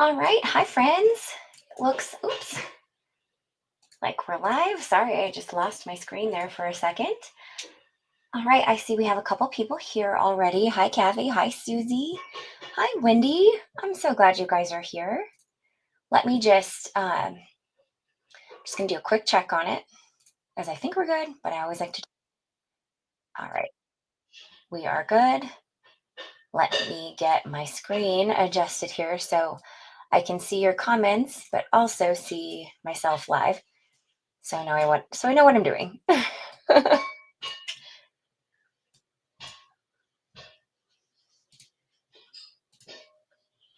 All right. Hi, friends. Oops, like we're live. Sorry, I just lost my screen there for a second. All right. I see we have a couple people here already. Hi, Kathy. Hi, Susie. Hi, Wendy. I'm so glad you guys are here. Let me just going to do a quick check on it as I think we're good, but I always like to. All right. We are good. Let me get my screen adjusted here so I can see your comments, but also see myself live. So I know what I'm doing.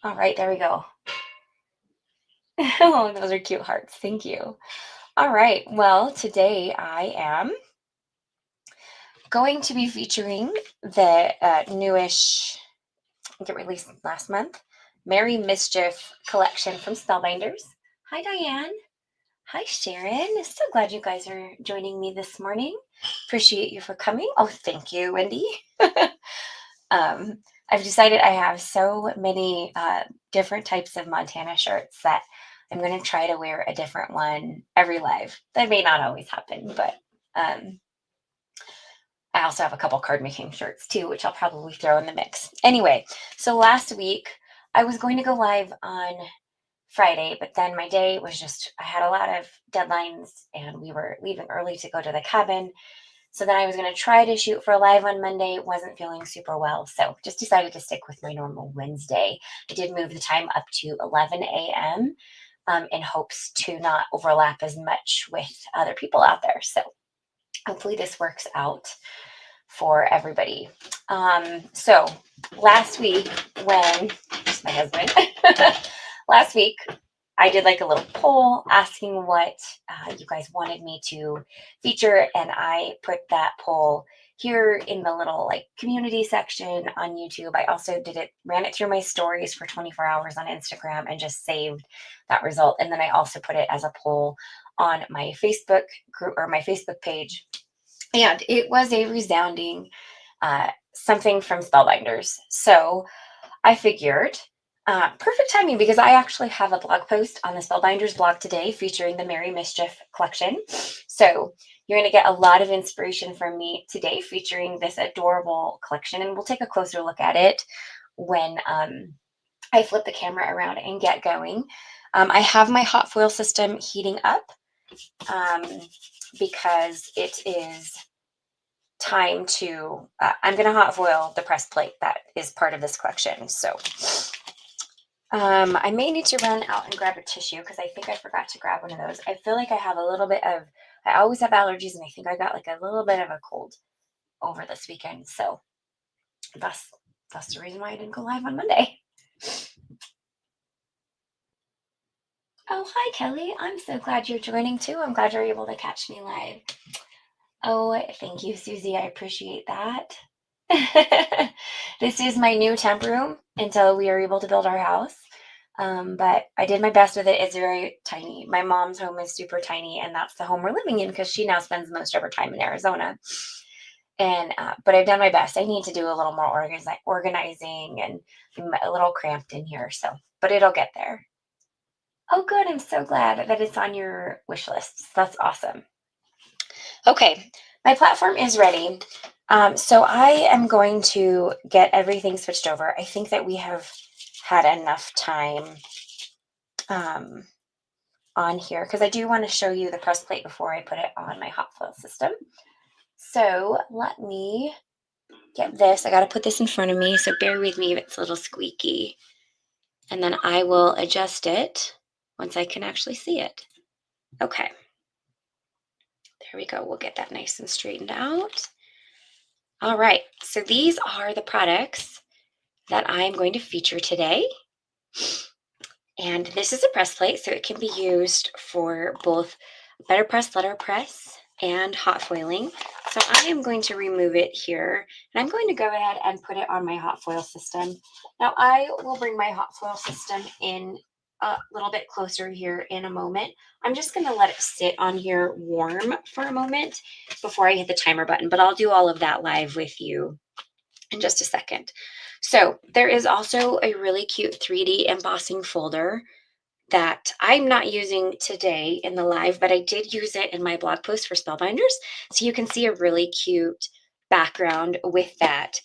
All right, there we go. Oh, those are cute hearts. Thank you. All right. Well, today I am going to be featuring the newish, I think it released last month, Merry Mischief collection from Spellbinders. Hi, Diane. Hi, Sharon. So glad you guys are joining me this morning. Appreciate you for coming. Oh, thank you, Wendy. I've decided I have so many different types of Montana shirts that I'm going to try to wear a different one every live. That may not always happen, but I also have a couple card making shirts too, which I'll probably throw in the mix. Anyway, so last week I was going to go live on Friday, but then my day was I had a lot of deadlines and we were leaving early to go to the cabin. So then I was going to try to shoot for a live on Monday. Wasn't feeling super well. So just decided to stick with my normal Wednesday. I did move the time up to 11 a.m. In hopes to not overlap as much with other people out there. So hopefully this works out for everybody. So last week when, just my husband, last week I did like a little poll asking what you guys wanted me to feature, and I put that poll here in the little like community section on YouTube. I also ran it through my stories for 24 hours on Instagram and just saved that result. And then I also put it as a poll on my Facebook group or my Facebook page. And it was a resounding something from Spellbinders. So I figured perfect timing because I actually have a blog post on the Spellbinders blog today featuring the Merry Mischief collection. So you're going to get a lot of inspiration from me today featuring this adorable collection. And we'll take a closer look at it when I flip the camera around and get going. I have my hot foil system heating up because it is time to, I'm going to hot foil the press plate that is part of this collection. So I may need to run out and grab a tissue because I think I forgot to grab one of those. I feel like I have a little bit of, I always have allergies and I think I got like a little bit of a cold over this weekend. So that's the reason why I didn't go live on Monday. Oh, hi, Kelly. I'm so glad you're joining too. I'm glad you're able to catch me live. Oh, thank you, Susie. I appreciate that. This is my new temp room until we are able to build our house. But I did my best with it. It's very tiny. My mom's home is super tiny, and that's the home we're living in because she now spends most of her time in Arizona. And but I've done my best. I need to do a little more organizing, and I'm a little cramped in here. So, but it'll get there. Oh, good. I'm so glad that it's on your wish list. That's awesome. Okay, my platform is ready. So I am going to get everything switched over. I think that we have had enough time on here because I do want to show you the press plate before I put it on my hot foil system. So let me get this. I got to put this in front of me, so bear with me if it's a little squeaky. And then I will adjust it once I can actually see it. Okay. There we go. We'll get that nice and straightened out. All right. So these are the products that I am going to feature today. And this is a press plate, so it can be used for both BetterPress, letterpress, and hot foiling. So I am going to remove it here, and I'm going to go ahead and put it on my hot foil system. Now I will bring my hot foil system in a little bit closer here in a moment. I'm just going to let it sit on here warm for a moment before I hit the timer button, but I'll do all of that live with you in just a second. So there is also a really cute 3D embossing folder that I'm not using today in the live, but I did use it in my blog post for Spellbinders. So you can see a really cute background with that.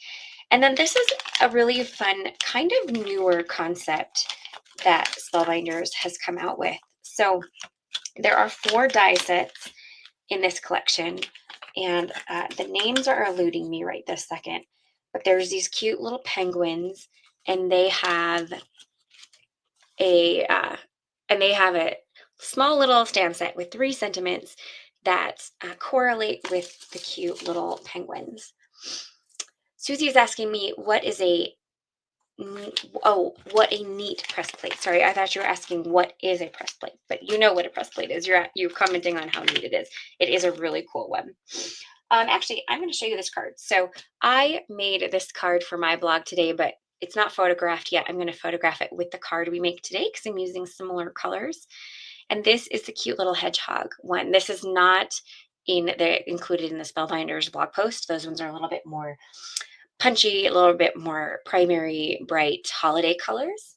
And then this is a really fun, kind of newer concept that Spellbinders has come out with. So there are 4 die sets in this collection, and the names are eluding me right this second. But there's these cute little penguins, and they have a small little stamp set with 3 sentiments that correlate with the cute little penguins. Susie is asking me what is a what a neat press plate. Sorry, I thought you were asking what is a press plate, but you know what a press plate is. You're commenting on how neat it is. It is a really cool one. Actually, I'm going to show you this card. So I made this card for my blog today, but it's not photographed yet. I'm going to photograph it with the card we make today because I'm using similar colors. And this is the cute little hedgehog one. This is not included in the Spellbinders blog post. Those ones are a little bit more punchy, a little bit more primary, bright holiday colors.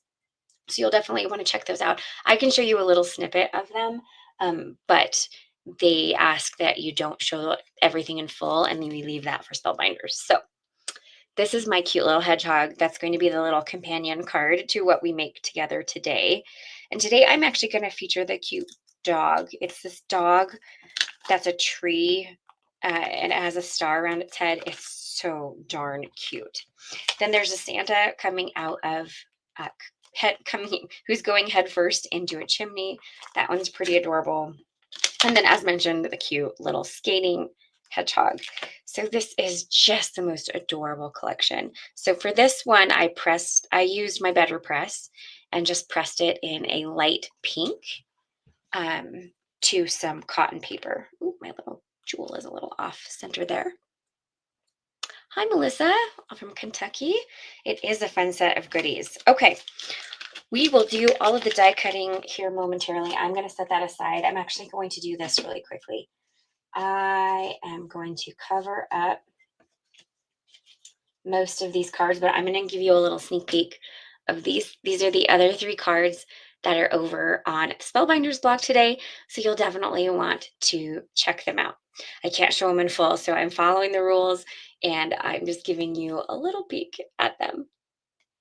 So you'll definitely want to check those out. I can show you a little snippet of them, but they ask that you don't show everything in full, and then we leave that for Spellbinders. So this is my cute little hedgehog. That's going to be the little companion card to what we make together today. And today I'm actually going to feature the cute dog. It's this dog that's a tree, and it has a star around its head. It's so darn cute. Then there's a Santa coming out of who's going head first into a chimney. That one's pretty adorable. And then, as mentioned, the cute little skating hedgehog. So this is just the most adorable collection. So for this one, I used my BetterPress and just pressed it in a light pink to some cotton paper. Ooh, my little jewel is a little off center there. Hi, Melissa from Kentucky. It is a fun set of goodies. Okay, we will do all of the die cutting here momentarily. I'm going to set that aside. I'm actually going to do this really quickly. I am going to cover up most of these cards, but I'm going to give you a little sneak peek of these. These are the other 3 cards that are over on Spellbinders blog today, so you'll definitely want to check them out. I can't show them in full, so I'm following the rules, and I'm just giving you a little peek at them.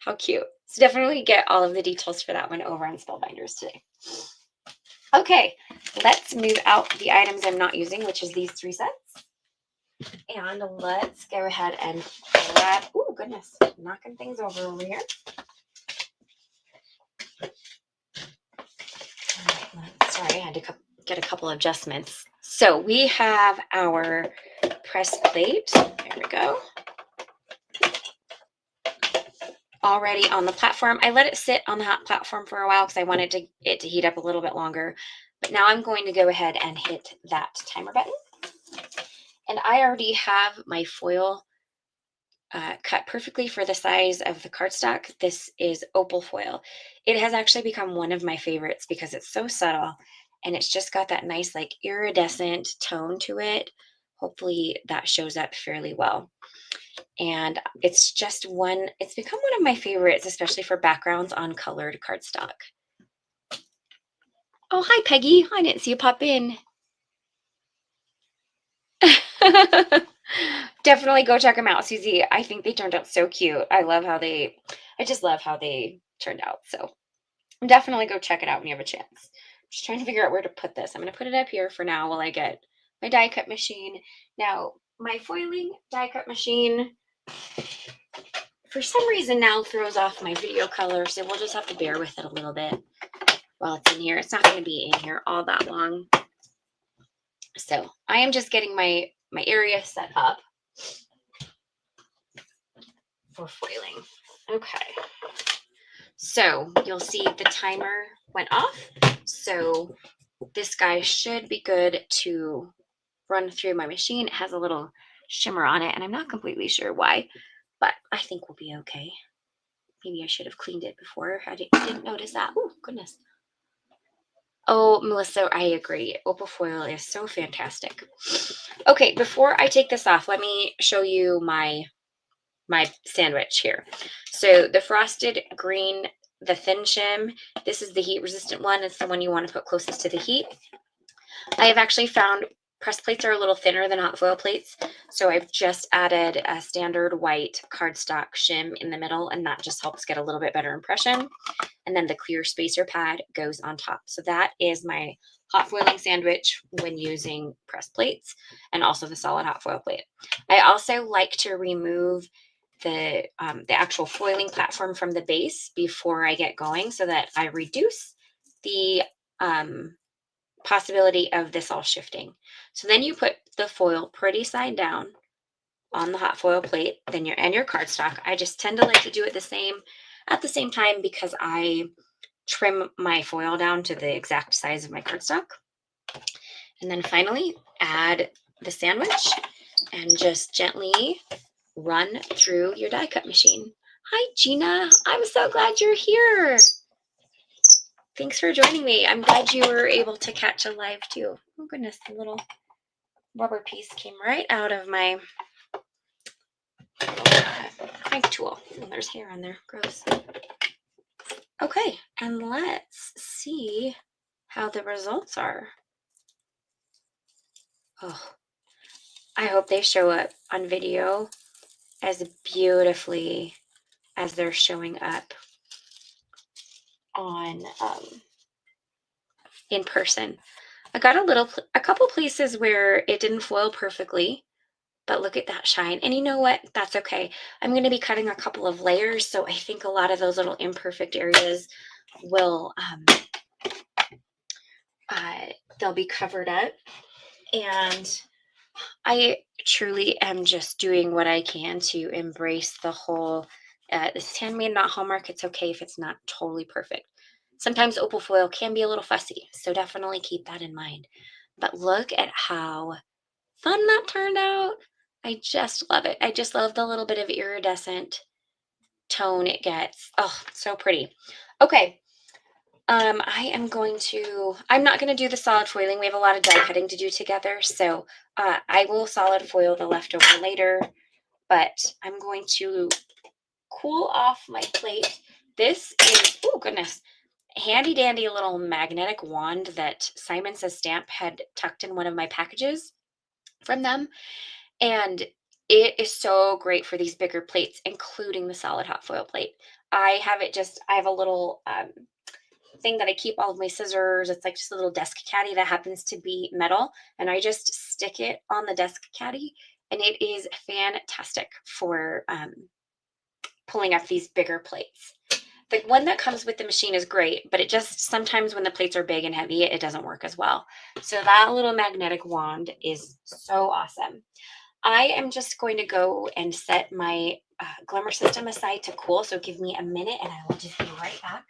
How cute. So definitely get all of the details for that one over on Spellbinders today. Okay, let's move out the items I'm not using, which is these 3 sets. And let's go ahead and grab, oh goodness, knocking things over here. Sorry, I had to get a couple adjustments. So we have our press plate. There we go. Already on the platform. I let it sit on the hot platform for a while because I wanted it to heat up a little bit longer. But now I'm going to go ahead and hit that timer button. And I already have my foil cut perfectly for the size of the cardstock. This is opal foil. It has actually become one of my favorites because it's so subtle and it's just got that nice like iridescent tone to it. Hopefully that shows up fairly well. And it's become one of my favorites, especially for backgrounds on colored cardstock. Oh, hi, Peggy. I didn't see you pop in. Definitely go check them out, Susie. I think they turned out so cute. I just love how they turned out. So definitely go check it out when you have a chance. Just trying to figure out where to put this. I'm going to put it up here for now while I get my die cut machine. Now, my foiling die cut machine, for some reason now throws off my video color, so we'll just have to bear with it a little bit while it's in here. It's not going to be in here all that long. So I am just getting my area set up for foiling. Okay. So you'll see the timer went off. So this guy should be good to run through my machine. It has a little shimmer on it, and I'm not completely sure why, but I think we'll be okay. Maybe I should have cleaned it before. I didn't notice that. Oh, goodness. Oh, Melissa, I agree. Opal foil is so fantastic. Okay, before I take this off, let me show you my my sandwich here. So the frosted green, the thin shim, this is the heat resistant one. It's the one you want to put closest to the heat. I have actually found press plates are a little thinner than hot foil plates, so I've just added a standard white cardstock shim in the middle, and that just helps get a little bit better impression. And then the clear spacer pad goes on top. So that is my hot foiling sandwich when using press plates, and also the solid hot foil plate. I also like to remove the actual foiling platform from the base before I get going, so that I reduce the possibility of this all shifting. So then you put the foil pretty side down on the hot foil plate, then your cardstock. I just tend to like to do it at the same time because I trim my foil down to the exact size of my cardstock. And then finally add the sandwich and just gently run through your die cut machine. Hi, Gina. I'm so glad you're here. Thanks for joining me. I'm glad you were able to catch a live too. Oh goodness, the little rubber piece came right out of my crank tool. Oh, there's hair on there. Gross. Okay, and let's see how the results are. Oh, I hope they show up on video as beautifully as they're showing up on in person. I got a couple places where it didn't foil perfectly, but look at that shine. And you know what? That's okay. I'm going to be cutting a couple of layers, so I think a lot of those little imperfect areas will they'll be covered up. And I truly am just doing what I can to embrace the whole, this is handmade, not Hallmark. It's okay if it's not totally perfect. Sometimes opal foil can be a little fussy, so definitely keep that in mind. But look at how fun that turned out. I just love it. I just love the little bit of iridescent tone it gets. Oh, so pretty. Okay. I'm not going to do the solid foiling. We have a lot of die cutting to do together. So I will solid foil the leftover later, but I'm going to cool off my plate. This is, oh goodness, handy dandy little magnetic wand that Simon Says Stamp had tucked in one of my packages from them. And it is so great for these bigger plates, including the solid hot foil plate. I have a little thing that I keep all of my scissors. It's like just a little desk caddy that happens to be metal, and I just stick it on the desk caddy, and it is fantastic for pulling up these bigger plates. The one that comes with the machine is great, but it just sometimes when the plates are big and heavy, it doesn't work as well. So that little magnetic wand is so awesome. I am just going to go and set my glimmer system aside to cool. So give me a minute and I will just be right back.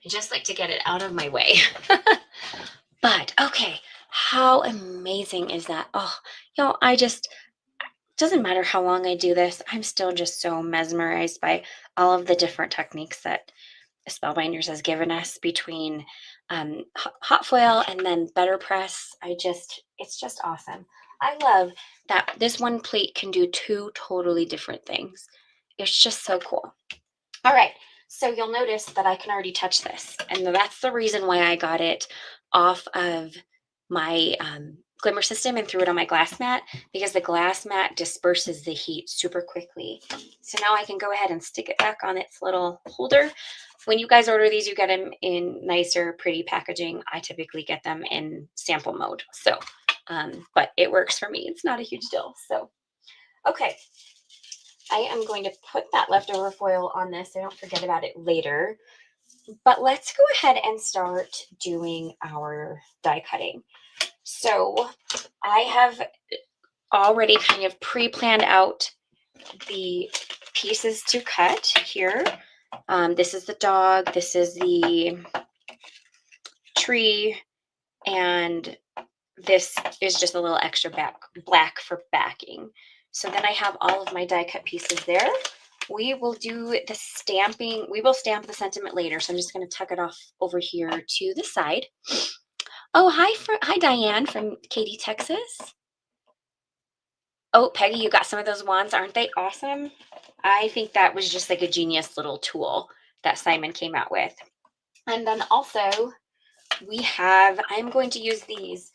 I just like to get it out of my way. But okay, how amazing is that? Oh, doesn't matter how long I do this, I'm still just so mesmerized by all of the different techniques that Spellbinders has given us between hot foil and then BetterPress. It's just awesome. I love that this one plate can do two totally different things. It's just so cool. All right, so you'll notice that I can already touch this, and that's the reason why I got it off of my glimmer system and threw it on my glass mat, because the glass mat disperses the heat super quickly. So now I can go ahead and stick it back on its little holder. When you guys order these, you get them in nicer, pretty packaging. I typically get them in sample mode. So, but it works for me. It's not a huge deal. So, okay. I am going to put that leftover foil on this so I don't forget about it later. But let's go ahead and start doing our die cutting. So I have already kind of pre-planned out the pieces to cut here. This is the dog, this is the tree, and this is just a little extra black for backing. So then I have all of my die cut pieces there. we will do the stamping. We will stamp the sentiment later. So I'm just going to tuck it off over here to the side. Oh, hi Diane from Katy, Texas. Oh, Peggy, you got some of those wands. Aren't they awesome? I think that was just like a genius little tool that Simon came out with. And then also I'm going to use these.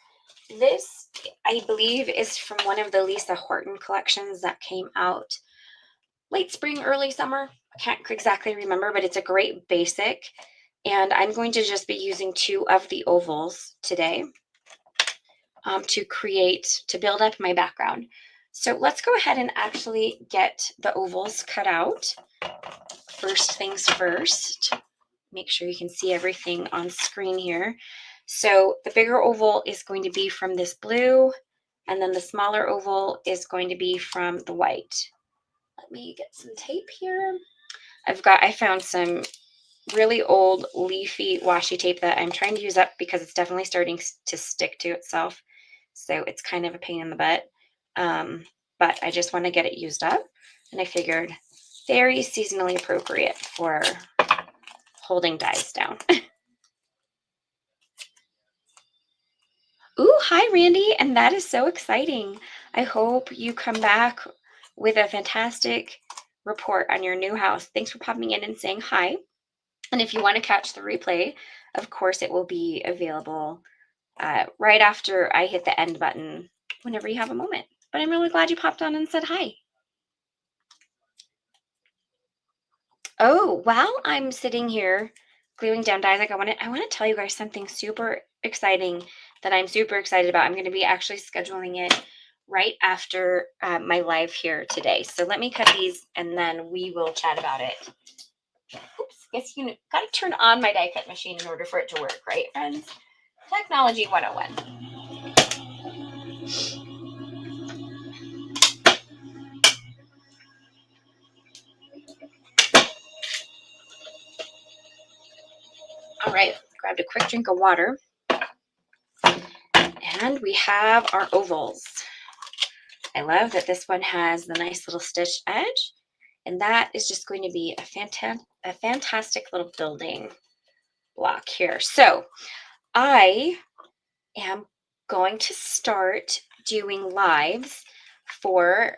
This, I believe, is from one of the Lisa Horton collections that came out late spring, early summer. I can't exactly remember, but it's a great basic. And I'm going to just be using 2 of the ovals today to build up my background. So let's go ahead and actually get the ovals cut out. First things first, make sure you can see everything on screen here. So the bigger oval is going to be from this blue, and then the smaller oval is going to be from the white. Let me get some tape here. I found some really old leafy washi tape that I'm trying to use up because it's definitely starting to stick to itself. So it's kind of a pain in the butt. But I just want to get it used up. And I figured very seasonally appropriate for holding dies down. Ooh, hi, Randy. And that is so exciting. I hope you come back with a fantastic report on your new house. Thanks for popping in and saying hi. And if you want to catch the replay, of course, it will be available right after I hit the end button whenever you have a moment. But I'm really glad you popped on and said hi. Oh, while I'm sitting here gluing down dies, like I want to tell you guys something super exciting that I'm super excited about. I'm going to be actually scheduling it right after my live here today. So let me cut these and then we will chat about it. Oops, guess you got to turn on my die cut machine in order for it to work, right, friends? Technology 101. All right, grabbed a quick drink of water. And we have our ovals. I love that this one has the nice little stitched edge. And that is just going to be a fantastic little building block here. So I am going to start doing lives for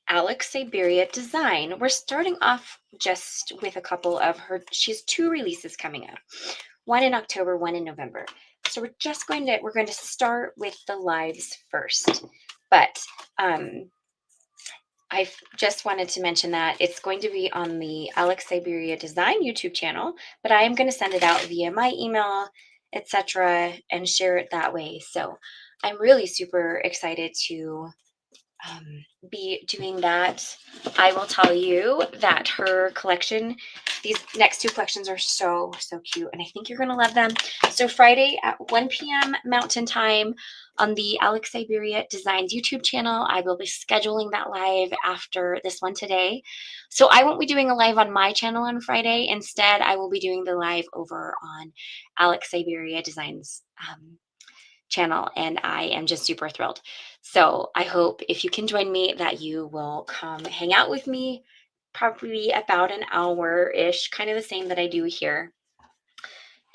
Alex Siberia Design. We're starting off just with a couple of she has 2 releases coming out. One in October, one in November. So we're going to start with the lives first. But I just wanted to mention that it's going to be on the Alex Siberia Design YouTube channel, but I am going to send it out via my email, etc., and share it that way. So I'm really super excited to be doing that. I will tell you that her collection, these next 2 collections are so cute, and I think you're going to love them. So Friday at 1 p.m. Mountain Time on the Alex Siberia Designs YouTube channel, I will be scheduling that live after this one today. So I won't be doing a live on my channel on Friday. Instead, I will be doing the live over on Alex Siberia Designs channel, and I am just super thrilled. So I hope if you can join me that you will come hang out with me, probably about an hour-ish, kind of the same that I do here.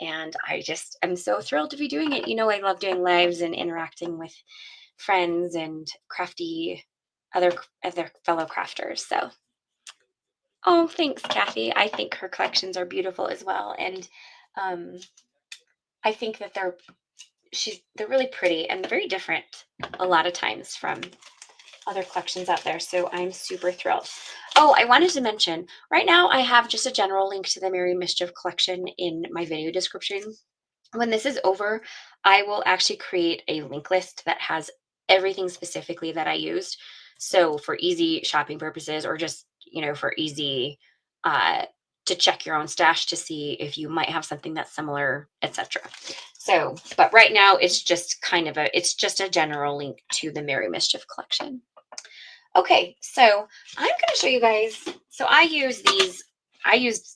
And I'm so thrilled to be doing it. You know, I love doing lives and interacting with friends and crafty other fellow crafters. So, oh, thanks, Kathy. I think her collections are beautiful as well. And I think that they're really pretty and very different a lot of times from other collections out there. So I'm super thrilled. Oh, I wanted to mention right now I have just a general link to the Merry Mischief collection in my video description. When this is over, I will actually create a link list that has everything specifically that I used. So for easy shopping purposes, or just, for easy to check your own stash to see if you might have something that's similar, etc. So, but right now it's just a general link to the Merry Mischief collection. Okay, so I'm going to show you guys. So I use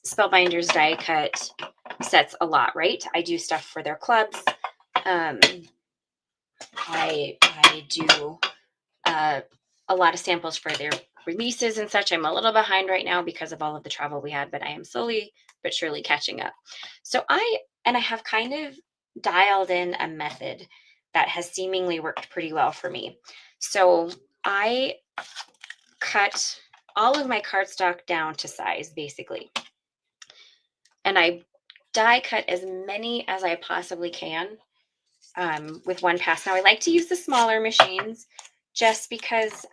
Spellbinders die cut sets a lot, right? I do stuff for their clubs. I do a lot of samples for their releases and such. I'm a little behind right now because of all of the travel we had, but I am slowly but surely catching up. So I have kind of dialed in a method that has seemingly worked pretty well for me. So I cut all of my cardstock down to size basically. And I die cut as many as I possibly can with one pass. Now I like to use the smaller machines just because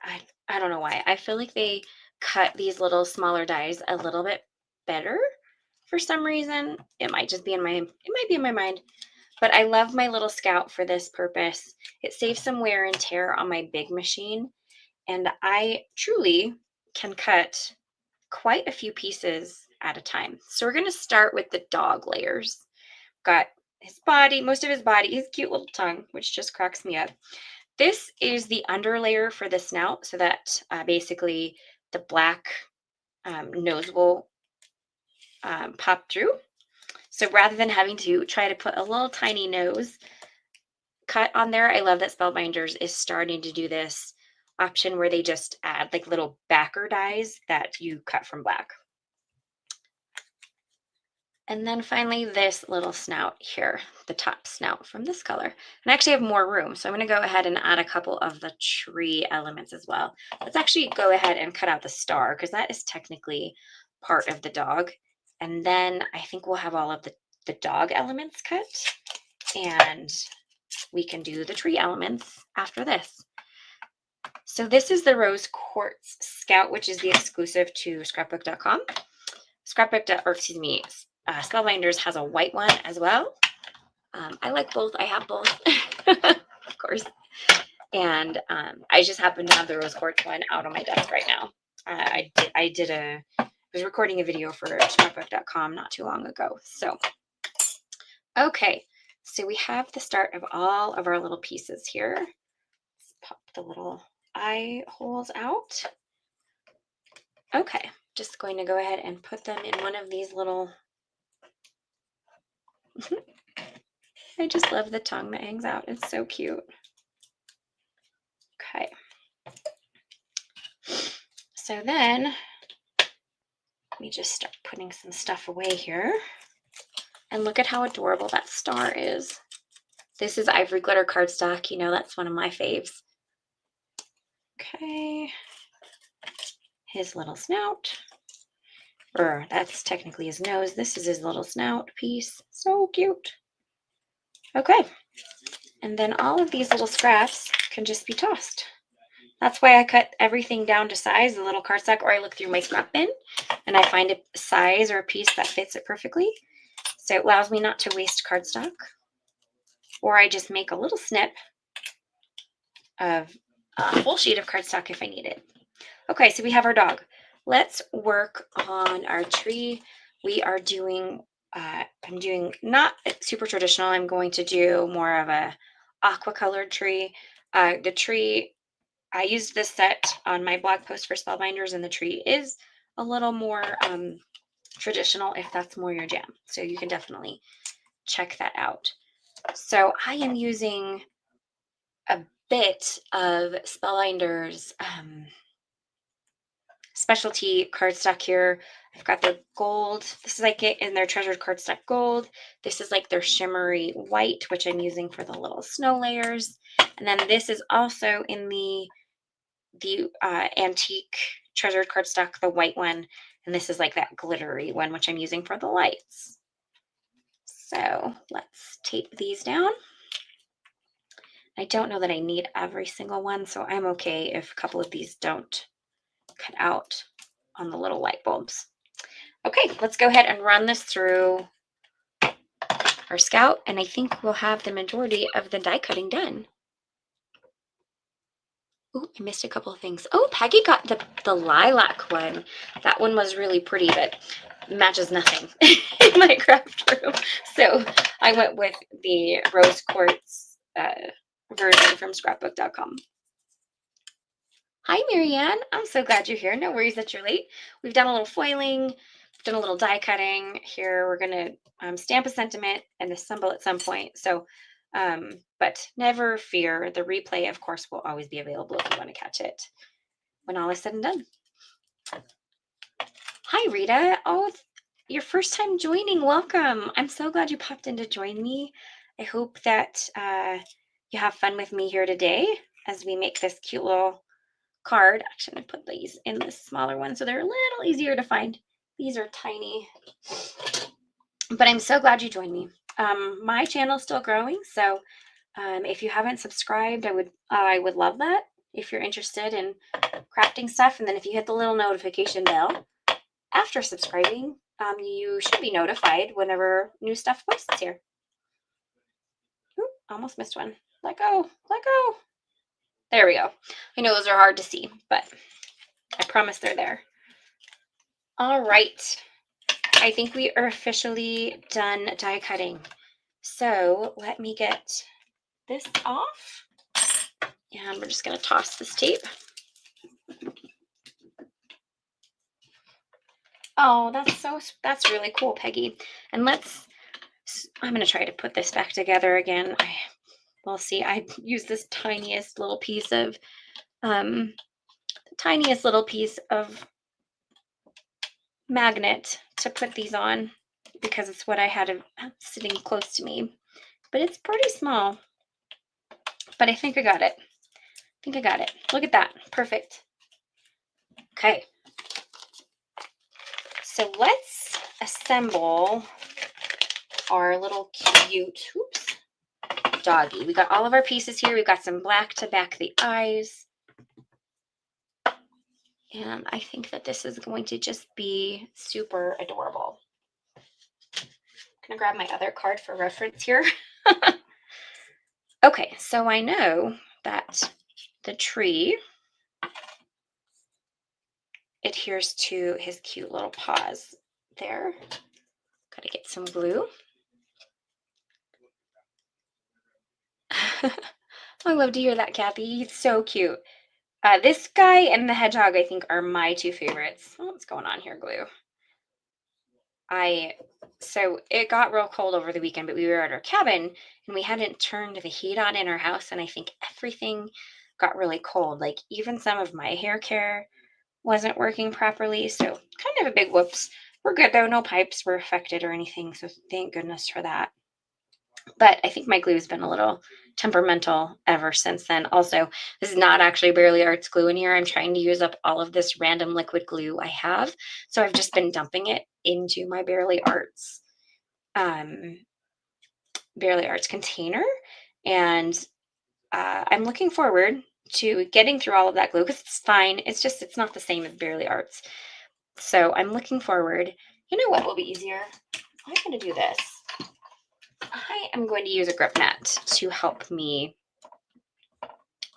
I don't know why. I feel like they cut these little smaller dies a little bit better for some reason. It might just be in my mind, but I love my little Scout for this purpose. It saves some wear and tear on my big machine, and I truly can cut quite a few pieces at a time. So we're going to start with the dog layers. Got his body, most of his body, his cute little tongue, which just cracks me up. This is the under layer for the snout, so that basically the black nose will pop through. So rather than having to try to put a little tiny nose cut on there, I love that Spellbinders is starting to do this option where they just add like little backer dies that you cut from black. And then finally, this little snout here, the top snout from this color. And I actually have more room, so I'm going to go ahead and add a couple of the tree elements as well. Let's actually go ahead and cut out the star because that is technically part of the dog. And then I think we'll have all of the dog elements cut, and we can do the tree elements after this. So this is the Rose Quartz Scout, which is the exclusive to scrapbook.com. Spellbinders has a white one as well. I like both. I have both, of course. And I just happen to have the rose quartz one out on my desk right now. I was recording a video for scrapbook.com not too long ago. So, okay. So we have the start of all of our little pieces here. Let's pop the little eye holes out. Okay. Just going to go ahead and put them in one of these little I just love the tongue that hangs out. It's so cute. Okay. So then let me just start putting some stuff away here. And look at how adorable that star is. This is ivory glitter cardstock. You know, that's one of my faves. Okay. His little snout. Or that's technically his nose. This is his little snout piece. So cute. Okay. And then all of these little scraps can just be tossed. That's why I cut everything down to size, the little cardstock, or I look through my scrap bin and I find a size or a piece that fits it perfectly. So it allows me not to waste cardstock. Or I just make a little snip of a full sheet of cardstock if I need it. Okay, so we have our dog. Let's work on our tree. We are doing, I'm doing not super traditional. I'm going to do more of a aqua colored tree. The tree, I used this set on my blog post for Spellbinders, and the tree is a little more traditional if that's more your jam. So you can definitely check that out. So I am using a bit of Spellbinders specialty cardstock here. I've got their gold. This is like it in their treasured cardstock gold. This is like their shimmery white, which I'm using for the little snow layers. And then this is also in the antique treasured cardstock, the white one. And this is like that glittery one, which I'm using for the lights. So let's tape these down. I don't know that I need every single one, so I'm okay if a couple of these don't cut out on the little light bulbs. Okay, let's go ahead and run this through our Scout, and I think we'll have the majority of the die cutting done. Oh, I missed a couple of things. Oh, Peggy got the lilac one. That one was really pretty, but matches nothing in my craft room. So I went with the rose quartz version from scrapbook.com. Hi, Marianne. I'm so glad you're here. No worries that you're late. We've done a little foiling, we've done a little die cutting. Here we're going to stamp a sentiment and assemble at some point. So, but never fear. The replay, of course, will always be available if you want to catch it when all is said and done. Hi, Rita. Oh, your first time joining. Welcome. I'm so glad you popped in to join me. I hope that you have fun with me here today as we make this cute little card. Actually, I'm going to put these in this smaller one so they're a little easier to find. These are tiny, but I'm so glad you joined me. My channel's still growing, so if you haven't subscribed, I would love that if you're interested in crafting stuff. And then if you hit the little notification bell after subscribing, you should be notified whenever new stuff posts here. Ooh, almost missed one. Let go, let go. There we go. I know those are hard to see, but I promise they're there. All right. I think we are officially done die cutting. So let me get this off. And we're just going to toss this tape. Oh, that's really cool, Peggy. And I'm going to try to put this back together again. We'll see. I use this tiniest little piece of magnet to put these on because it's what I had sitting close to me. But it's pretty small. But I think I got it. Look at that. Perfect. Okay. So let's assemble our little cute doggy. We got all of our pieces here. We've got some black to back the eyes. And I think that this is going to just be super adorable. I'm going to grab my other card for reference here. Okay, so I know that the tree adheres to his cute little paws there. Got to get some glue. I love to hear that, Kathy. He's so cute. This guy and the hedgehog, I think, are my two favorites. Oh, what's going on here, glue? So it got real cold over the weekend, but we were at our cabin and we hadn't turned the heat on in our house. And I think everything got really cold. Like even some of my hair care wasn't working properly. So kind of a big whoops. We're good though. No pipes were affected or anything. So thank goodness for that. But I think my glue has been a little temperamental ever since then. Also, this is not actually Barely Arts glue in here. I'm trying to use up all of this random liquid glue I have. So I've just been dumping it into my Barely Arts container. And I'm looking forward to getting through all of that glue because it's fine. It's not the same as Barely Arts. So I'm looking forward. You know what will be easier? I'm going to do this. I am going to use a grip mat to help me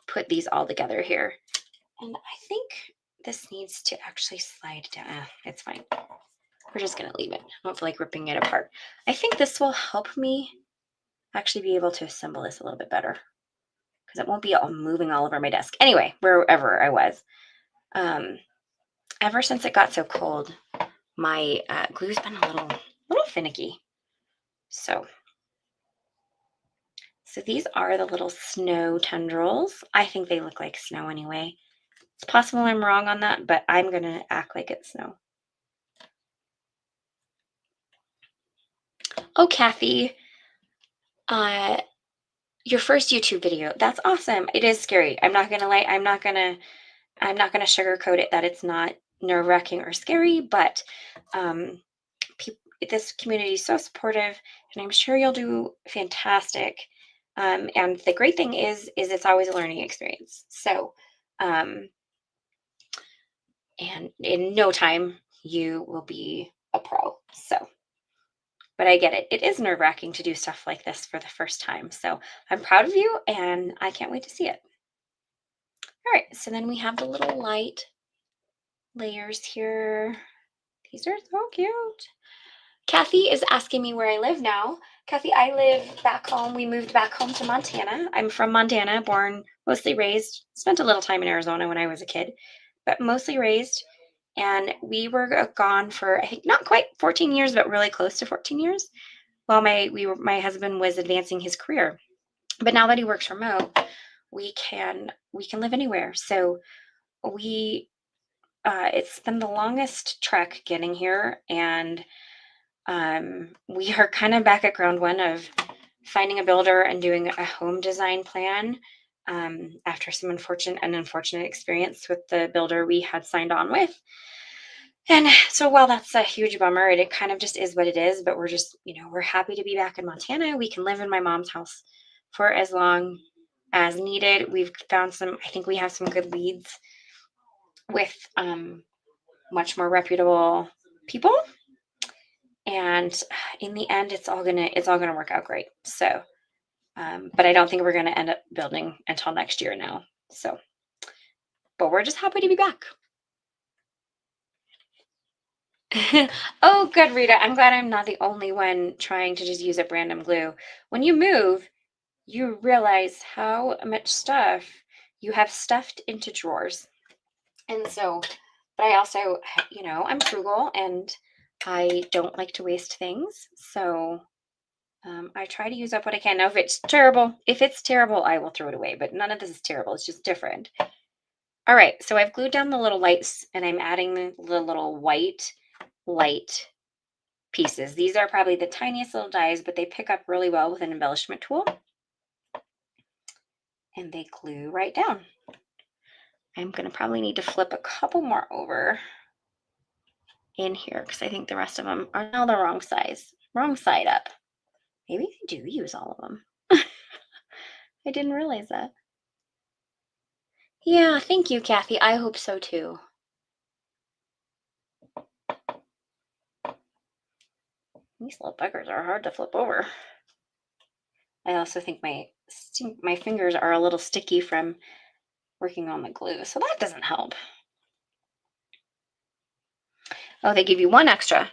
put these all together here. And I think this needs to actually slide down. It's fine. We're just going to leave it. I don't feel like ripping it apart. I think this will help me actually be able to assemble this a little bit better because it won't be all moving all over my desk. Anyway, wherever I was. Ever since it got so cold, my glue's been a little finicky. So these are the little snow tendrils. I think they look like snow anyway. It's possible I'm wrong on that, but I'm going to act like it's snow. Oh, Kathy, your first YouTube video. That's awesome. It is scary. I'm not going to lie. I'm not going to sugarcoat it that it's not nerve-wracking or scary, but this community is so supportive, and I'm sure you'll do fantastic. And the great thing is it's always a learning experience. So, and in no time you will be a pro. So, but I get it. It is nerve-wracking to do stuff like this for the first time. So I'm proud of you, and I can't wait to see it. All right, so then we have the little light layers here. These are so cute. Kathy is asking me where I live now. Kathy, I live back home. We moved back home to Montana. I'm from Montana, born, mostly raised, spent a little time in Arizona when I was a kid, but mostly raised. And we were gone for, I think, not quite 14 years, but really close to 14 years while my husband was advancing his career. But now that he works remote, we can live anywhere. So we it's been the longest trek getting here, and we are kind of back at ground one of finding a builder and doing a home design plan after some unfortunate experience with the builder we had signed on with. And so while that's a huge bummer, it kind of just is what it is, but we're just, we're happy to be back in Montana. We can live in my mom's house for as long as needed. We've found I think we have some good leads with much more reputable people. And in the end, it's all gonna work out great. So, but I don't think we're gonna end up building until next year now. So, but we're just happy to be back. Oh, good, Rita. I'm glad I'm not the only one trying to just use up random glue. When you move, you realize how much stuff you have stuffed into drawers. And so, but I also, I'm frugal and I don't like to waste things. So I try to use up what I can. Now, if it's terrible, I will throw it away. But none of this is terrible. It's just different. All right. So I've glued down the little lights and I'm adding the little white light pieces. These are probably the tiniest little dies, but they pick up really well with an embellishment tool. And they glue right down. I'm going to probably need to flip a couple more over in here because I think the rest of them are now the wrong side up. Maybe I do use all of them. I didn't realize that. Yeah, thank you, Kathy. I hope so too. These little buggers are hard to flip over. I also think my fingers are a little sticky from working on the glue, so that doesn't help. Oh, they give you one extra.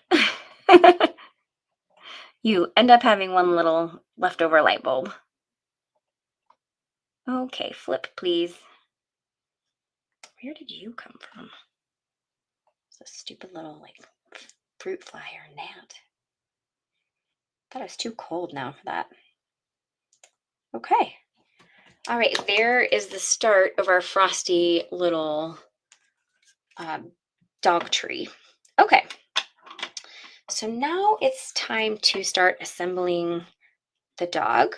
You end up having one little leftover light bulb. Okay, flip, please. Where did you come from? It's a stupid little, fruit fly or gnat. Thought it was too cold now for that. Okay. All right, there is the start of our frosty little dog tree. Okay. So now it's time to start assembling the dog.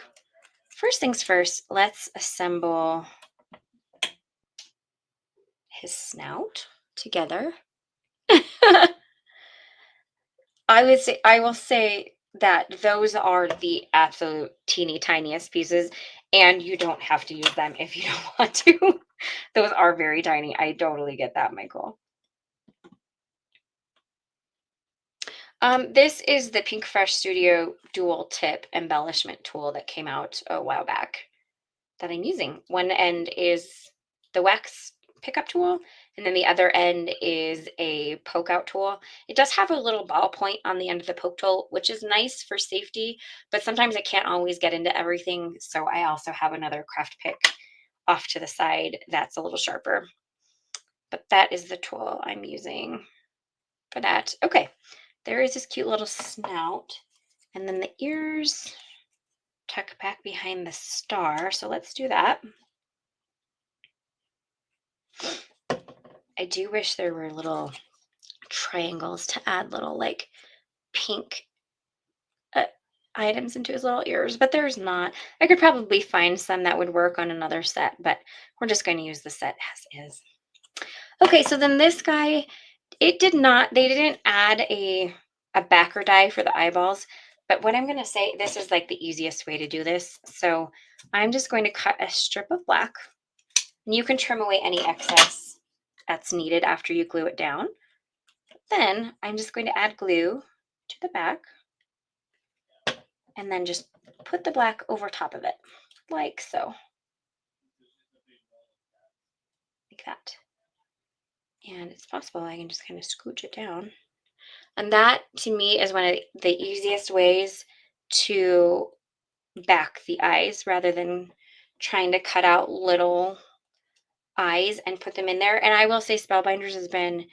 First things first, let's assemble his snout together. I will say that those are the absolute teeny tiniest pieces, and you don't have to use them if you don't want to. Those are very tiny. I totally get that, Michael. This is the Pink Fresh Studio dual tip embellishment tool that came out a while back that I'm using. One end is the wax pickup tool, and then the other end is a poke out tool. It does have a little ball point on the end of the poke tool, which is nice for safety, but sometimes I can't always get into everything. So I also have another craft pick off to the side that's a little sharper. But that is the tool I'm using for that. Okay, there is this cute little snout, and then the ears tuck back behind the star. So let's do that. I do wish there were little triangles to add little pink items into his little ears, but there's not. I could probably find some that would work on another set, but we're just going to use the set as is. Okay, so then this guy, they didn't add a backer die for the eyeballs, but what I'm going to say, this is the easiest way to do this. So I'm just going to cut a strip of black, and you can trim away any excess that's needed after you glue it down. Then I'm just going to add glue to the back and then just put the black over top of it, like so. Like that. And it's possible I can just kind of scooch it down. And that, to me, is one of the easiest ways to back the eyes rather than trying to cut out little eyes and put them in there. And I will say Spellbinders has been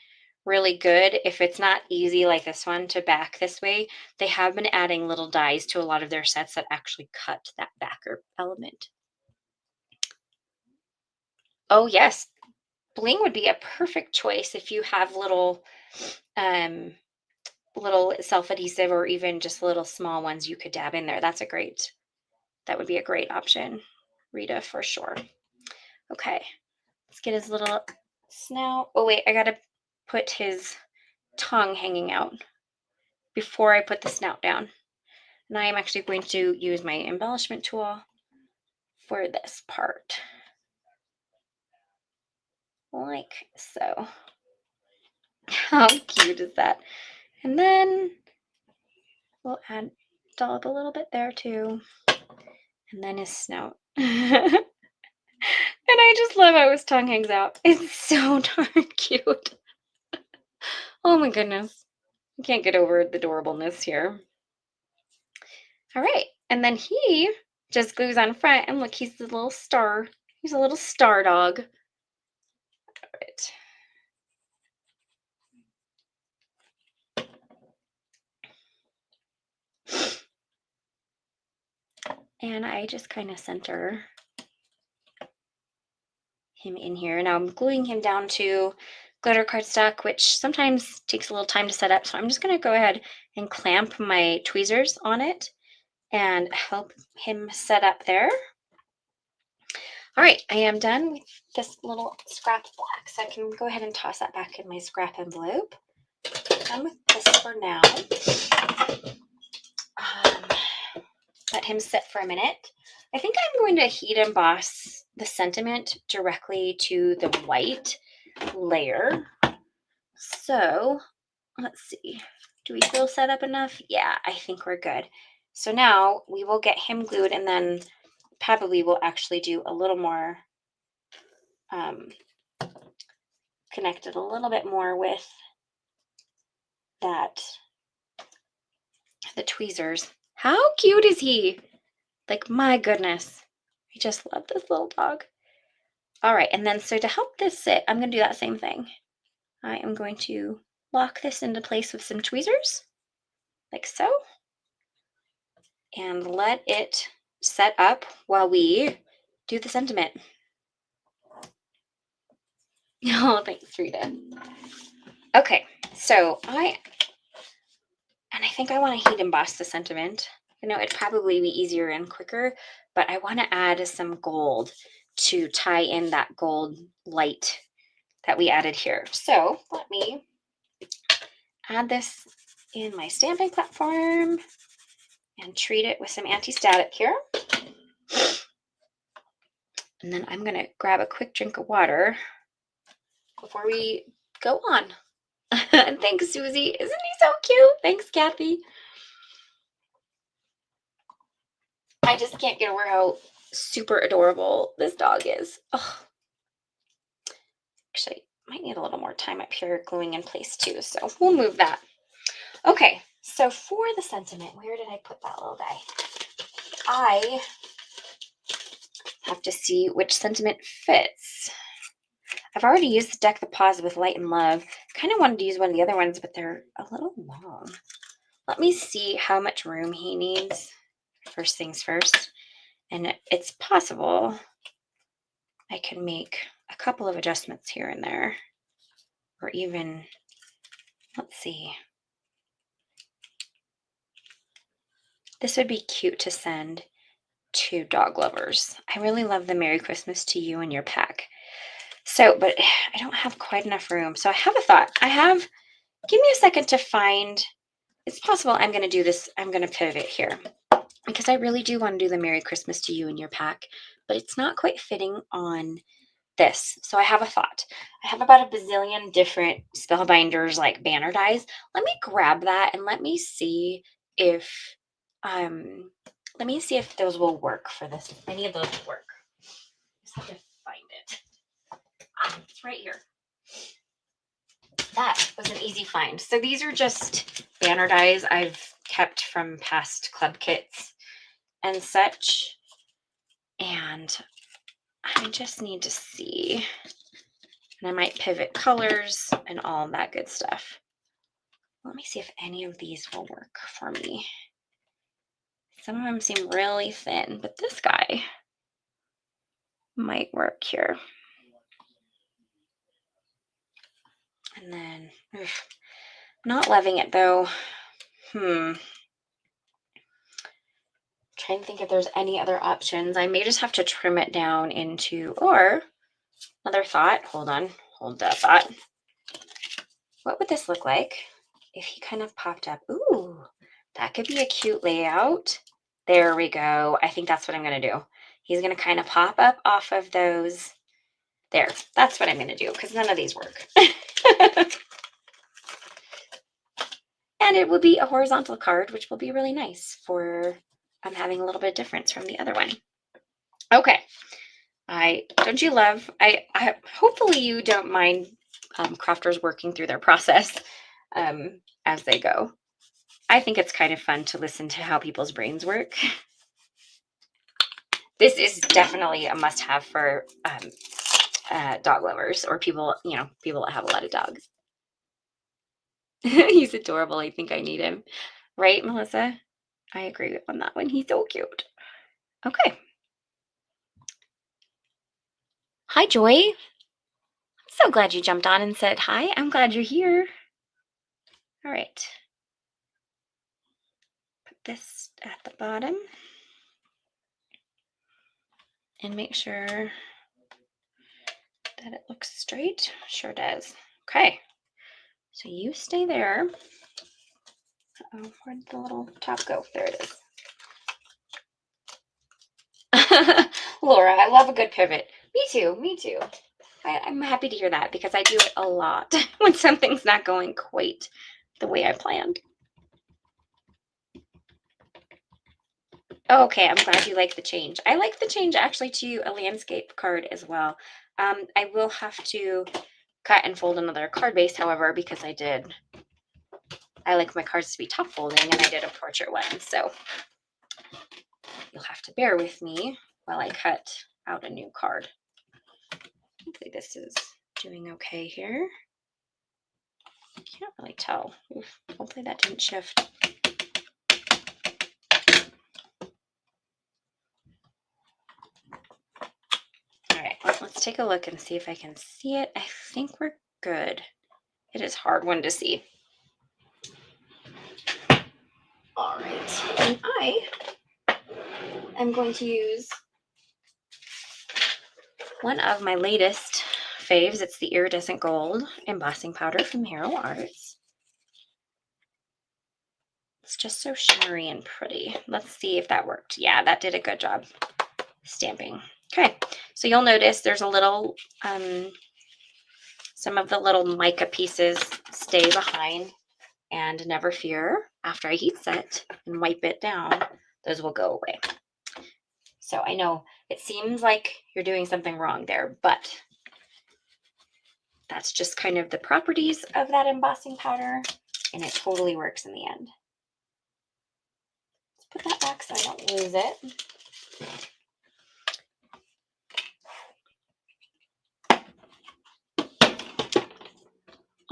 really good. If it's not easy like this one to back this way, they have been adding little dies to a lot of their sets that actually cut that backer element. Oh, yes. bling would be a perfect choice if you have um, little self-adhesive or even just little small ones you could dab in there. That would be a great option, Rita, for sure. Okay, let's get his little snout. Oh wait, I gotta put his tongue hanging out before I put the snout down. And I am actually going to use my embellishment tool for this part. Like so. How cute is that? And then we'll add dollop a little bit there too. And then his snout. And I just love how his tongue hangs out. It's so darn cute. Oh my goodness. I can't get over the adorableness here. All right. And then he just glues on front. And look, he's the little star. He's a little star dog. All right. And I just kind of center him in here. Now I'm gluing him down to glitter cardstock, which sometimes takes a little time to set up. So I'm just going to go ahead and clamp my tweezers on it and help him set up there. All right, I am done with this little scrap black, so I can go ahead and toss that back in my scrap envelope. Done with this for now. Let him sit for a minute. I think I'm going to heat emboss the sentiment directly to the white layer. So let's see. Do we feel set up enough? Yeah, I think we're good. So now we will get him glued, and then probably we'll actually do a little more, connected a little bit more with the tweezers. How cute is he? Like, my goodness. I just love this little dog. All right, and then so to help this sit, I'm going to do that same thing. I am going to lock this into place with some tweezers, like so, and let it set up while we do the sentiment. Oh, thanks, Rita. Okay, so I think I want to heat emboss the sentiment. You know, it'd probably be easier and quicker, but I want to add some gold to tie in that gold light that we added here. So let me add this in my stamping platform and treat it with some anti-static here. And then I'm going to grab a quick drink of water before we go on. And thanks, Susie. Isn't he so cute? Thanks, Kathy. I just can't get over how super adorable this dog is. Oh. Actually, might need a little more time up here gluing in place too, so we'll move that. Okay, so for the sentiment, where did I put that little guy? I have to see which sentiment fits. I've already used the Deck the Paws with Light and Love. Kind of wanted to use one of the other ones, but they're a little long. Let me see how much room he needs. First things first. And it's possible I can make a couple of adjustments here and there. Or even, let's see. This would be cute to send to dog lovers. I really love the Merry Christmas to you and your pack. So, but I don't have quite enough room. So I have a thought. Give me a second to find, it's possible I'm going to do this. I'm going to pivot here because I really do want to do the Merry Christmas to you and your pack, but it's not quite fitting on this. So I have a thought. I have about a bazillion different Spellbinders like banner dies. Let me grab that and let me see if those will work for this. If any of those will work. Just have to find it. It's right here. That was an easy find. So these are just banner dies I've kept from past club kits and such. And I just need to see. And I might pivot colors and all that good stuff. Let me see if any of these will work for me. Some of them seem really thin, but this guy might work here. And then, not loving it though. Trying to think if there's any other options. I may just have to trim it down into, or another thought. Hold that thought. What would this look like if he kind of popped up? Ooh, that could be a cute layout. There we go. I think that's what I'm going to do. He's going to kind of pop up off of those. There, that's what I'm going to do because none of these work. And it will be a horizontal card, which will be really nice for having a little bit of difference from the other one. Okay. Don't you love, I hopefully you don't mind crafters working through their process as they go. I think it's kind of fun to listen to how people's brains work. This is definitely a must-have for dog lovers or people, people that have a lot of dogs. He's adorable. I think I need him. Right, Melissa? I agree on that one. He's so cute. Okay. Hi, Joy. I'm so glad you jumped on and said hi. I'm glad you're here. All right. Put this at the bottom and make sure that it looks straight. Sure does. Okay. So you stay there. Uh-oh, where did the little top go? There it is. Laura, I love a good pivot. Me too. Me too. I'm happy to hear that because I do it a lot when something's not going quite the way I planned. Okay, I'm glad you like the change. I like the change actually to a landscape card as well. I will have to cut and fold another card base, however, because I like my cards to be top folding and I did a portrait one. So you'll have to bear with me while I cut out a new card. Hopefully this is doing okay here. I can't really tell. Oof, hopefully that didn't shift. All right, let's take a look and see if I can see it. I think we're good. It is a hard one to see. All right, and I am going to use one of my latest faves. It's the iridescent gold embossing powder from Hero Arts. It's just so shimmery and pretty. Let's see if that worked. Yeah, that did a good job stamping. Okay, so you'll notice there's a little, some of the little mica pieces stay behind, and never fear, after I heat set and wipe it down, those will go away. So I know it seems like you're doing something wrong there, but that's just kind of the properties of that embossing powder, and it totally works in the end. Let's put that back so I don't lose it.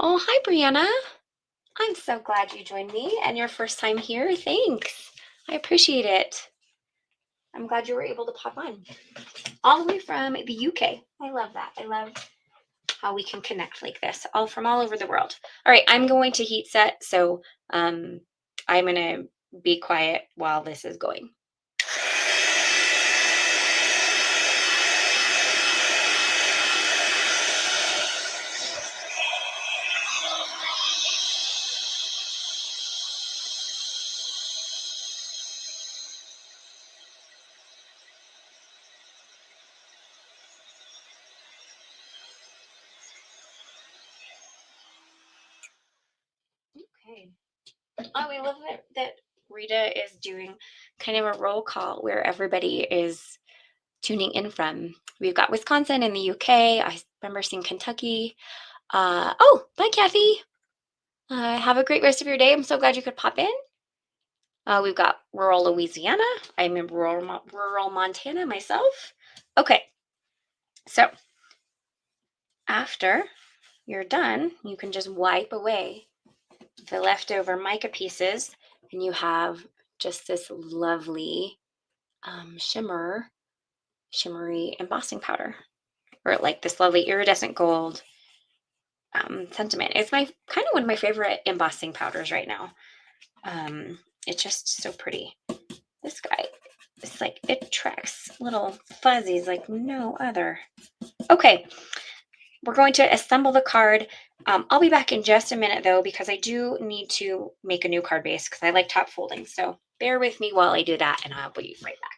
Oh, hi, Brianna. I'm so glad you joined me and your first time here. Thanks. I appreciate it. I'm glad you were able to pop on all the way from the UK. I love that. I love how we can connect like this, all from all over the world. All right, I'm going to heat set, so I'm going to be quiet while this is going. Okay. Oh, we love that Rita is doing kind of a roll call where everybody is tuning in from. We've got Wisconsin and the UK. I remember seeing Kentucky. Oh, bye, Kathy. Have a great rest of your day. I'm so glad you could pop in. We've got rural Louisiana. I'm in rural Montana myself. Okay, so after you're done, you can just wipe away the leftover mica pieces, and you have just this lovely shimmery embossing powder, or like this lovely iridescent gold sentiment. It's my kind of one of my favorite embossing powders right now. It's just so pretty. This guy, it's like it tracks little fuzzies like no other. Okay, we're going to assemble the card. I'll be back in just a minute though, because I do need to make a new card base because I like top folding. So bear with me while I do that, and I'll be right back.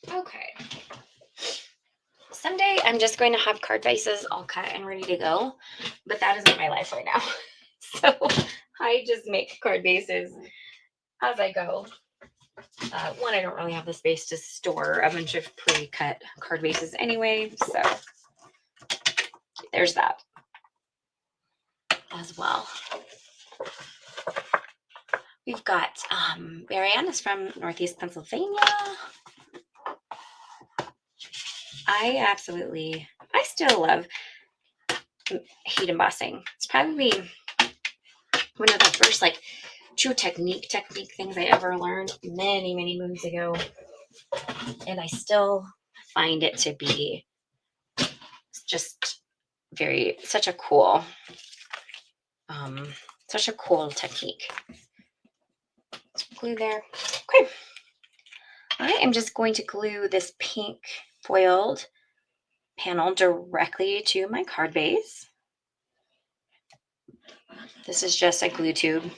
Okay. Someday I'm just going to have card bases all cut and ready to go, but that isn't my life right now. So I just make card bases as I go. One, I don't really have the space to store a bunch of pre-cut card bases anyway, so there's that as well. We've got Marianne is from Northeast Pennsylvania. I still love heat embossing. It's probably one of the first like true technique things I ever learned many moons ago, and I still find it to be just such a cool technique. Glue there. Okay, I am just going to glue this pink foiled panel directly to my card base. This is just a glue tube.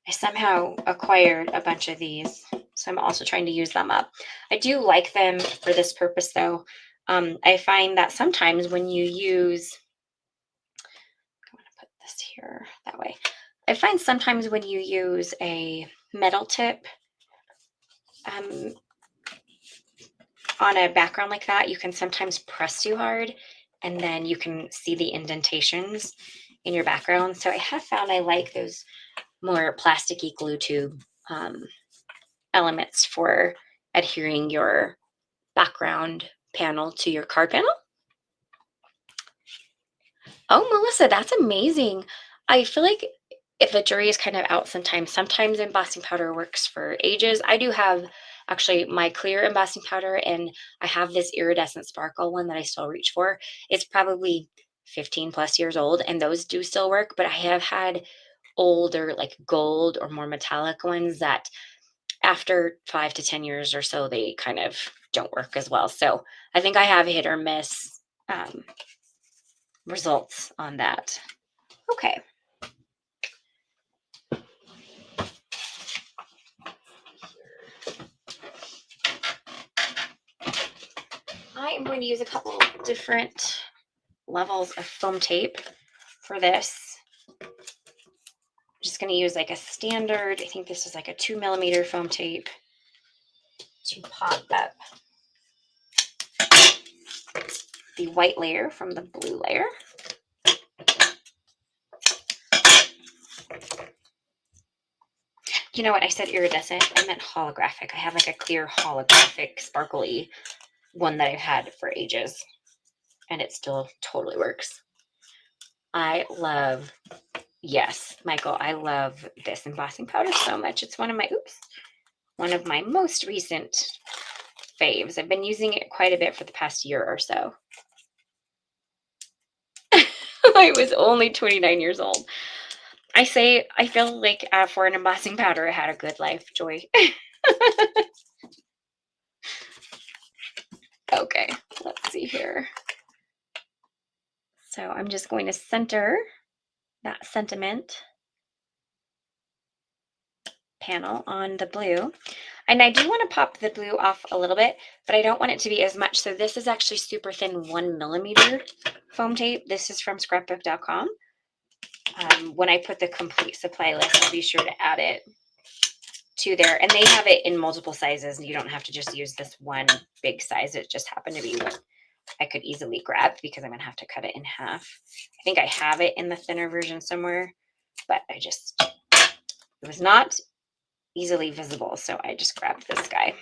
I somehow acquired a bunch of these, so I'm also trying to use them up. I do like them for this purpose though. I find that sometimes when you use, I'm going to put this here that way. I find sometimes when you use a metal tip on a background like that, you can sometimes press too hard and then you can see the indentations in your background. So I have found I like those more plasticky glue tube elements for adhering your background panel to your card panel. Oh, Melissa, that's amazing. I feel like if the jury is kind of out sometimes embossing powder works for ages. I do have actually my clear embossing powder, and I have this iridescent sparkle one that I still reach for. It's probably 15 plus years old, and those do still work, but I have had older like gold or more metallic ones that after 5 to 10 years or so, they kind of don't work as well. So I think I have hit or miss results on that. Okay. I am going to use a couple different levels of foam tape for this. I'm just going to use like a standard, I think this is like a 2mm foam tape to pop up the white layer from the blue layer. You know what? I said iridescent. I meant holographic. I have like a clear holographic sparkly one that I've had for ages, and it still totally works. Yes, Michael, I love this embossing powder so much. It's one of my most recent faves. I've been using it quite a bit for the past year or so. I was only 29 years old. I feel like for an embossing powder, I had a good life, Joy. Okay, let's see here. So I'm just going to center that sentiment panel on the blue. And I do want to pop the blue off a little bit, but I don't want it to be as much. So this is actually super thin 1mm foam tape. This is from scrapbook.com. When I put the complete supply list, I'll be sure to add it to there. And they have it in multiple sizes, and you don't have to just use this one big size. It just happened to be what I could easily grab because I'm going to have to cut it in half. I think I have it in the thinner version somewhere, but it was not easily visible. So I just grabbed this guy.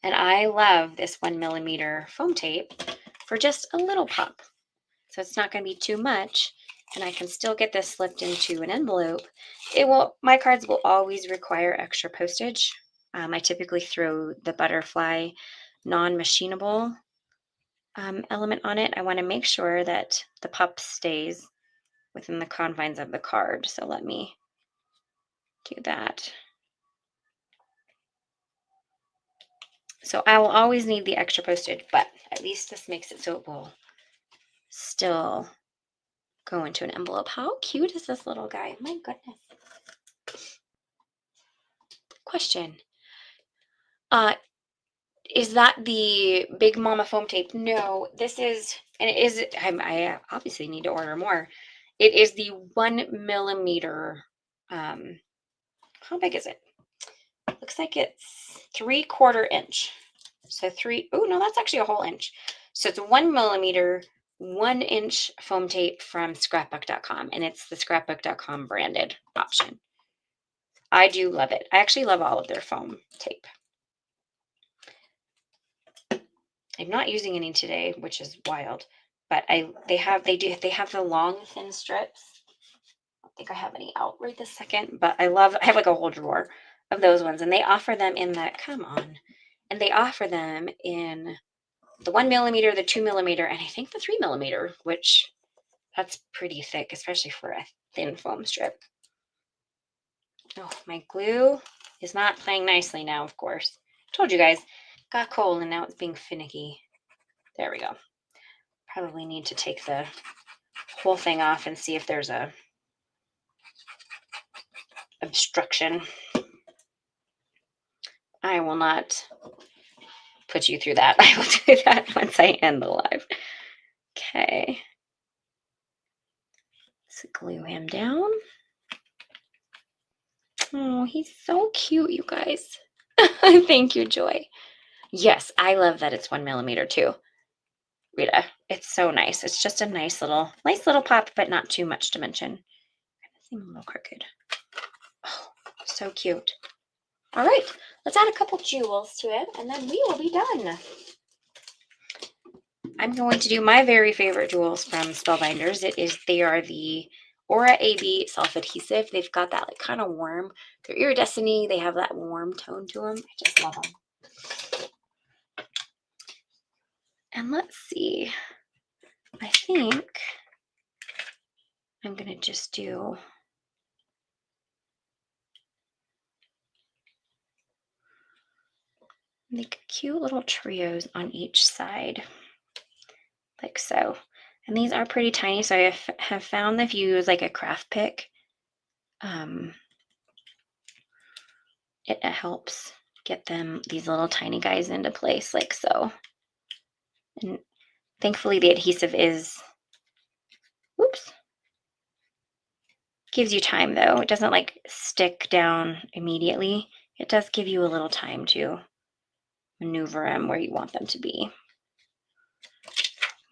And I love this 1mm foam tape for just a little pop. So it's not going to be too much, and I can still get this slipped into an envelope. My cards will always require extra postage. I typically throw the butterfly non-machinable element on it. I want to make sure that the pup stays within the confines of the card. So let me do that. So I will always need the extra postage, but at least this makes it so it will still go into an envelope. How cute is this little guy? My goodness. Question. Is that the Big Mama foam tape? No, this is, and it is, I obviously need to order more. It is the 1mm, how big is it? Looks like it's 3/4 inch. So oh no, that's actually a whole inch. So it's 1mm, 1-inch foam tape from scrapbook.com, and it's the scrapbook.com branded option. I do love it. I actually love all of their foam tape. I'm not using any today, which is wild, but they have the long thin strips. I don't think I have any out right this second, but I have like a whole drawer of those ones, and they offer them in and they offer them in the 1mm, the 2mm, and I think the 3mm, which that's pretty thick, especially for a thin foam strip. Oh, my glue is not playing nicely now, of course. Told you guys, got cold and now it's being finicky. There we go. Probably need to take the whole thing off and see if there's a obstruction. I will not put you through that. I will do that once I end the live. Okay. Let's glue him down. Oh, he's so cute, you guys. Thank you, Joy. Yes, I love that it's 1mm too. Rita, it's so nice. It's just a nice little pop, but not too much to mention. Kind of seem a little crooked. Oh, so cute. All right, let's add a couple jewels to it, and then we will be done. I'm going to do my very favorite jewels from Spellbinders. They are the Aura AB self-adhesive. They've got that like kind of warm. They're iridescent-y. They have that warm tone to them. I just love them. And let's see. I think I'm going to just make cute little trios on each side, like so. And these are pretty tiny, so I have found that if you use like a craft pick, it helps get these little tiny guys into place like so. And thankfully the adhesive gives you time though. It doesn't like stick down immediately. It does give you a little time to maneuver them where you want them to be.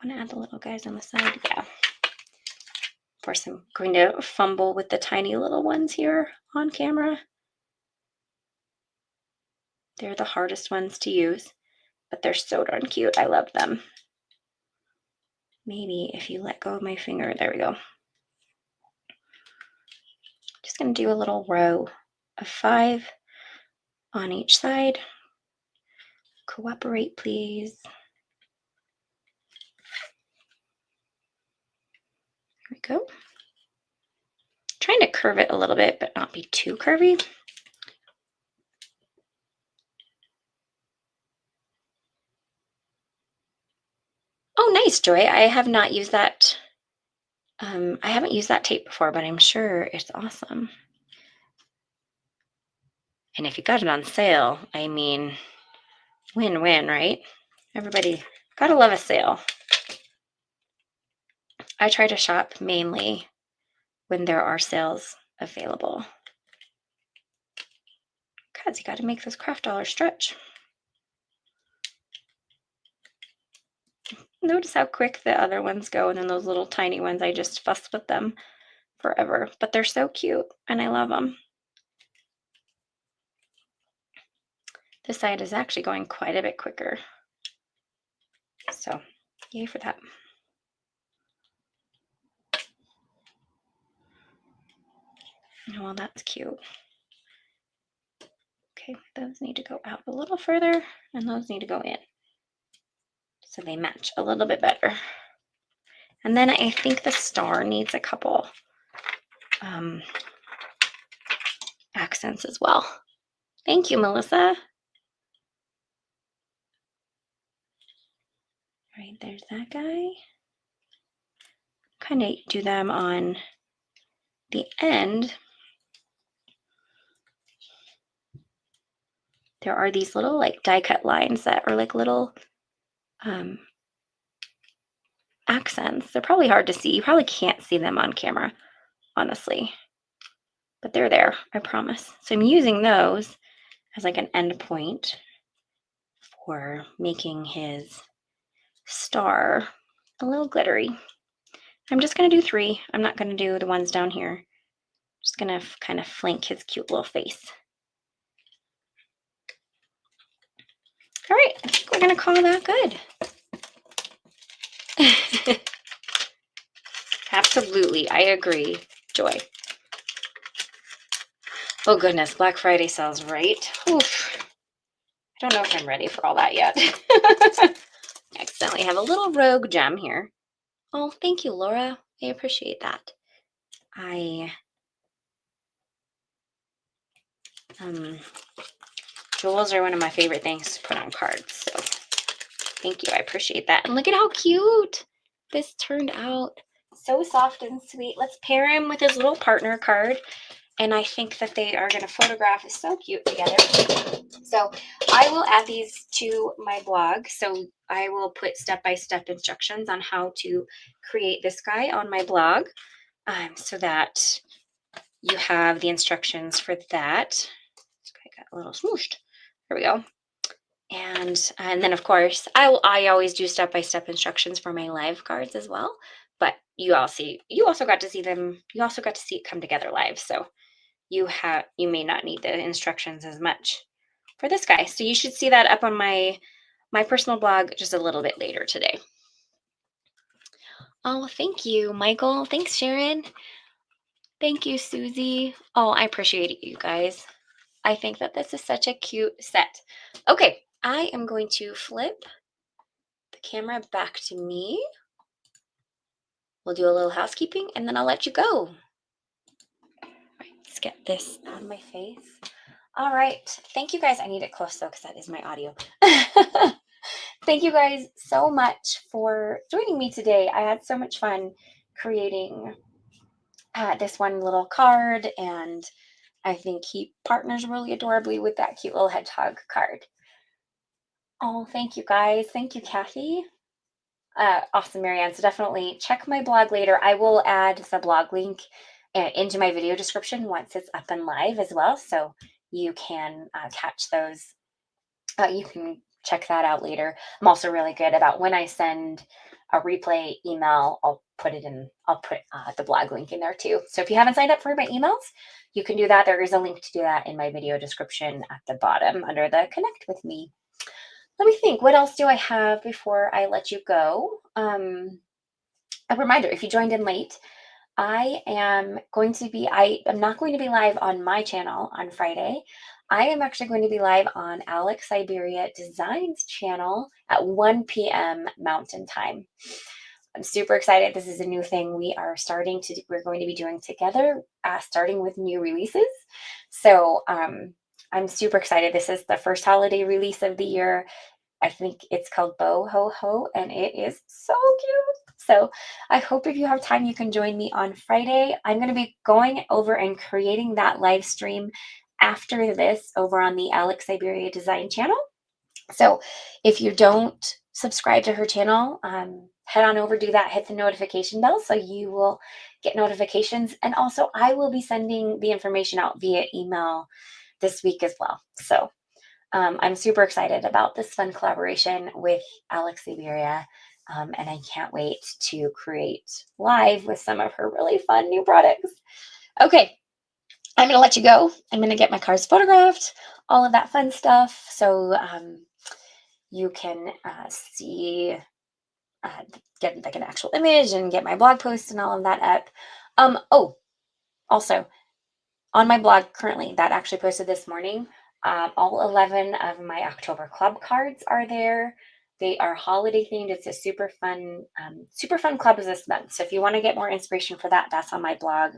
I'm gonna add the little guys on the side, yeah. Of course, I'm going to fumble with the tiny little ones here on camera. They're the hardest ones to use, but they're so darn cute. I love them. Maybe if you let go of my finger, there we go. Just going to do a little row of 5 on each side. Cooperate, please. There we go. Trying to curve it a little bit, but not be too curvy. Oh, nice, Joy. I have not used that. I haven't used that tape before, but I'm sure it's awesome. And if you got it on sale, I mean, win-win, right? Everybody gotta love a sale. I try to shop mainly when there are sales available. Because you got to make those craft dollars stretch. Notice how quick the other ones go, and then those little tiny ones, I just fuss with them forever. But they're so cute, and I love them. This side is actually going quite a bit quicker. So yay for that. Well, that's cute. Okay, those need to go out a little further and those need to go in so they match a little bit better. And then I think the star needs a couple accents as well. Thank you, Melissa. All right, there's that guy. Kind of do them on the end. There are these little like die cut lines that are like little accents. They're probably hard to see. You probably can't see them on camera, honestly, but they're there, I promise. So I'm using those as like an end point for making his star a little glittery. I'm just going to do 3. I'm not going to do the ones down here. Just going to kind of flank his cute little face. All right, I think we're going to call that good. Absolutely, I agree, Joy. Oh goodness, Black Friday sales, right? Oof. I don't know if I'm ready for all that yet. I accidentally have a little rogue gem here. Oh, thank you, Laura. I appreciate that. Jewels are one of my favorite things to put on cards, so thank you. I appreciate that. And look at how cute this turned out. So soft and sweet. Let's pair him with his little partner card. And I think that they are going to photograph so cute together. So I will add these to my blog. So I will put step-by-step instructions on how to create this guy on my blog, so that you have the instructions for that. This guy got a little smooshed. There we go. And then of course I always do step-by-step instructions for my live cards as well. But you also got to see them. You also got to see it come together live. So you may not need the instructions as much for this guy. So you should see that up on my personal blog just a little bit later today. Oh, thank you, Michael. Thanks, Sharon. Thank you, Susie. Oh, I appreciate it, you guys. I think that this is such a cute set. Okay, I am going to flip the camera back to me. We'll do a little housekeeping and then I'll let you go. All right, let's get this on my face. All right. Thank you guys. I need it close though, because that is my audio. Thank you guys so much for joining me today. I had so much fun creating this one little card, and I think he partners really adorably with that cute little hedgehog card. Oh, thank you guys. Thank you, Kathy. Awesome, Marianne. So definitely check my blog later. I will add the blog link into my video description once it's up and live as well. So you can catch those. You can check that out later. I'm also really good about when I send a replay email, I'll put the blog link in there too. So if you haven't signed up for my emails, you can do that. There is a link to do that in my video description at the bottom under the Connect with Me. Let me think, what else do I have before I let you go? A reminder, if you joined in late, I am not going to be live on my channel on Friday. I am actually going to be live on Alex Siberia Designs channel at 1 p.m. Mountain Time. I'm super excited. This is a new thing we're going to be doing together, starting with new releases. So I'm super excited. This is the first holiday release of the year. I think it's called Bo Ho Ho, and it is so cute. So I hope if you have time, you can join me on Friday. I'm going to be going over and creating that live stream after this over on the Alex Siberia Design channel. So if you don't subscribe to her channel, head on over, do that, hit the notification bell so you will get notifications. And also I will be sending the information out via email this week as well. So I'm super excited about this fun collaboration with Alex Siberia. And I can't wait to create live with some of her really fun new products. Okay, I'm going to let you go. I'm going to get my cards photographed, all of that fun stuff. So you can see, get like an actual image and get my blog post and all of that up. Oh, also, on my blog currently, that actually posted this morning, all 11 of my October club cards are there. They are holiday themed. It's a super fun club this month. So if you want to get more inspiration for that, that's on my blog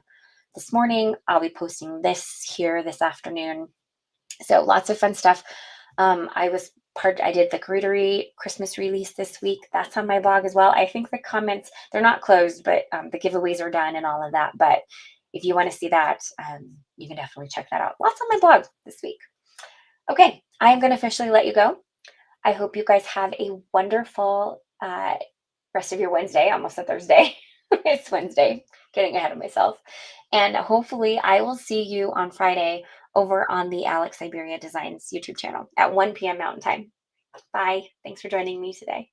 this morning. I'll be posting this here this afternoon. So lots of fun stuff. I did the Greetery Christmas release this week. That's on my blog as well. I think the comments, they're not closed, but the giveaways are done and all of that. But if you want to see that, you can definitely check that out. Lots on my blog this week. Okay, I am going to officially let you go. I hope you guys have a wonderful rest of your Wednesday, almost a Thursday. It's Wednesday, getting ahead of myself. And hopefully I will see you on Friday over on the Alex Siberia Designs YouTube channel at 1 p.m. Mountain Time. Bye. Thanks for joining me today.